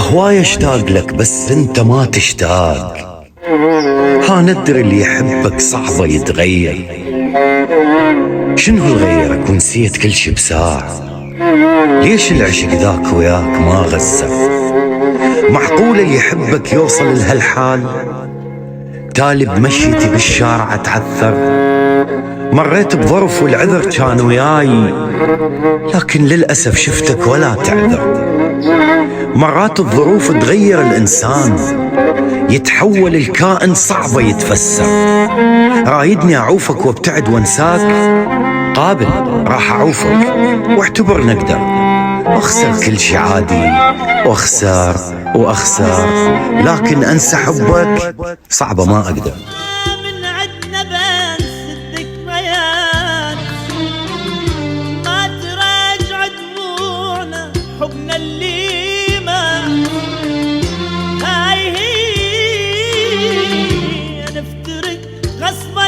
هواي اشتاق لك بس انت ما تشتاق. ها ندري اللي يحبك صعبة يتغير. شنو اللي غيرك ونسيت كل شي بساعة؟ ليش العشق ذاك وياك ما غزر؟ معقول اللي يحبك يوصل لهالحال؟ تالي بمشيتي بالشارع اتعثر. مريت بظرف والعذر كان وياي، لكن للأسف شفتك ولا تعذر. مرات الظروف تغير الإنسان، يتحول الكائن صعبة يتفسر. رايدني أعوفك وابتعد وانساك، قابل راح أعوفك واعتبر نقدر. أخسر كل شي عادي، وأخسر وأخسر، لكن أنسى حبك صعبة ما أقدر. من عدنا بس الذكريات ما تراجع دموعنا، حبنا اللي ما هاي هي نفترق غصب